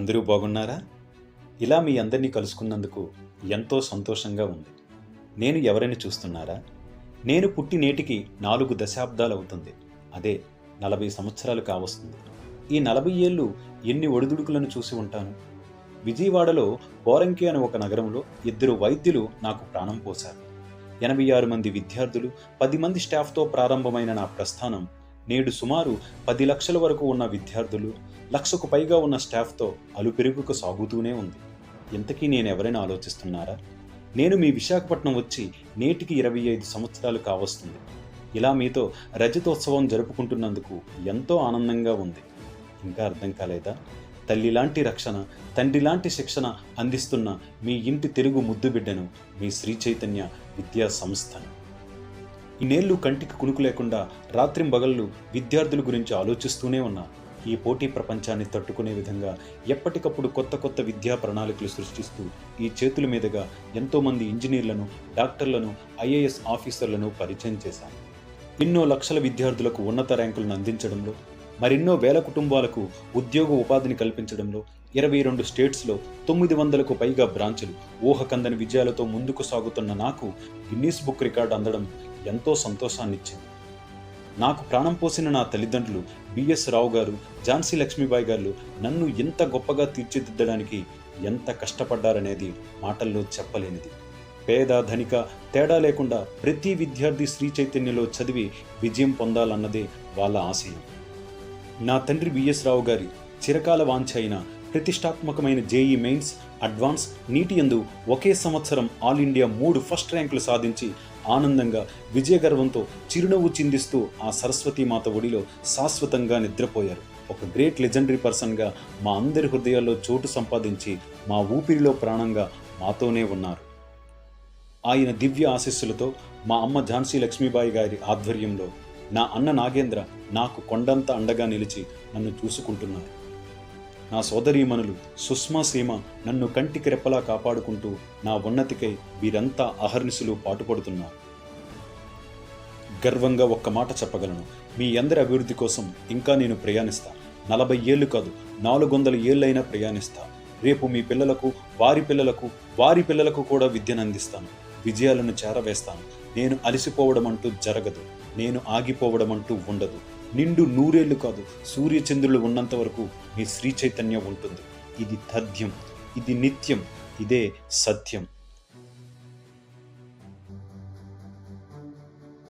అందరూ బాగున్నారా? ఇలా మీ అందరినీ కలుసుకున్నందుకు ఎంతో సంతోషంగా ఉంది. నేను ఎవరైనా చూస్తున్నారా? నేను పుట్టి నేటికి 4 దశాబ్దాలవుతుంది. అదే 40 సంవత్సరాలు కావస్తుంది. ఈ 40 ఏళ్ళు ఎన్ని ఒడిదుడుకులను చూసి ఉంటాను. విజయవాడలో పోరంకి అనే ఒక నగరంలో 2 వైద్యులు నాకు ప్రాణం పోశారు. 86 మంది విద్యార్థులు, 10 మంది స్టాఫ్తో ప్రారంభమైన నా ప్రస్థానం నేడు సుమారు 10 లక్షల వరకు ఉన్న విద్యార్థులు, 1,00,000కు పైగా ఉన్న స్టాఫ్తో అలుపెరుగుకు సాగుతూనే ఉంది. ఇంతకీ నేనెవరైనా ఆలోచిస్తున్నారా? నేను మీ విశాఖపట్నం వచ్చి నేటికి 25 సంవత్సరాలు కావస్తుంది. ఇలా మీతో రజతోత్సవం జరుపుకుంటున్నందుకు ఎంతో ఆనందంగా ఉంది. ఇంకా అర్థం కాలేదా? తల్లిలాంటి రక్షణ, తండ్రిలాంటి శిక్షణ అందిస్తున్న మీ ఇంటి తెలుగు ముద్దు బిడ్డను, మీ శ్రీ చైతన్య విద్యా సంస్థను. ఇన్నేళ్లు కంటికి కునుకు లేకుండా రాత్రింబగళ్ళు విద్యార్థుల గురించి ఆలోచిస్తూనే ఉన్నా. ఈ పోటీ ప్రపంచాన్ని తట్టుకునే విధంగా ఎప్పటికప్పుడు కొత్త కొత్త విద్యా ప్రణాళికలు సృష్టిస్తూ ఈ చేతుల మీదుగా ఎంతోమంది ఇంజనీర్లను, డాక్టర్లను, ఐఏఎస్ ఆఫీసర్లను పరిచయం చేశాను. ఎన్నో లక్షల విద్యార్థులకు ఉన్నత ర్యాంకులను అందించడంలో, మరెన్నో వేల కుటుంబాలకు ఉద్యోగ ఉపాధిని కల్పించడంలో 22 స్టేట్స్లో 900కు పైగా బ్రాంచులు, ఊహకందని విజయాలతో ముందుకు సాగుతున్న నాకు గిన్నీస్ బుక్ రికార్డు అందడం ఎంతో సంతోషాన్నిచ్చింది. నాకు ప్రాణం పోసిన నా తల్లిదండ్రులు బిఎస్ రావు గారు, ఝాన్సీ లక్ష్మీబాయి గారు నన్ను ఎంత గొప్పగా తీర్చిదిద్దడానికి ఎంత కష్టపడ్డారనేది మాటల్లో చెప్పలేనిది. పేద ధనిక తేడా లేకుండా ప్రతి విద్యార్థి శ్రీ చైతన్యలో చదివి విజయం పొందాలన్నదే వాళ్ళ ఆశయం. నా తండ్రి బిఎస్ రావు గారి చిరకాల వాంఛ అయిన ప్రతిష్టాత్మకమైన జేఈ మెయిన్స్, అడ్వాన్స్, నీటి యందు ఒకే సంవత్సరం ఆల్ ఇండియా 3 ఫస్ట్ ర్యాంకులు సాధించి ఆనందంగా విజయగర్వంతో చిరునవ్వు చిందిస్తూ ఆ సరస్వతీమాత ఒడిలో శాశ్వతంగా నిద్రపోయారు. ఒక గ్రేట్ లెజెండరీ పర్సన్గా మా అందరి హృదయాల్లో చోటు సంపాదించి మా ఊపిరిలో ప్రాణంగా మాతోనే ఉన్నారు. ఆయన దివ్య ఆశీస్సులతో మా అమ్మ ఝాన్సీ లక్ష్మీబాయి గారి ఆధ్వర్యంలో నా అన్న నాగేంద్ర నాకు కొండంత అండగా నిలిచి నన్ను చూసుకుంటున్నారు. నా సోదరీమణులు సుష్మా సీమ నన్ను కంటికి రెప్పలా కాపాడుకుంటూ నా ఉన్నతికై వీరంతా అహర్నిశలు పాటుపడుతున్నారు. గర్వంగా ఒక్క మాట చెప్పగలను, మీ అందరి అభివృద్ధి కోసం ఇంకా నేను ప్రయాణిస్తా. 40 ఏళ్ళు కాదు, 400 ఏళ్ళైనా ప్రయాణిస్తా. రేపు మీ పిల్లలకు, వారి పిల్లలకు, వారి పిల్లలకు కూడా విద్యను అందిస్తాను. విజయాలను చేరవేస్తాను. నేను అలసిపోవడం అంటూ జరగదు. నేను ఆగిపోవడం అంటూ ఉండదు. నిండు 100 ఏళ్ళు కాదు, సూర్యచంద్రులు ఉన్నంత వరకు మీ శ్రీ చైతన్యం ఉంటుంది. ఇది తథ్యం, ఇది నిత్యం, ఇదే సత్యం.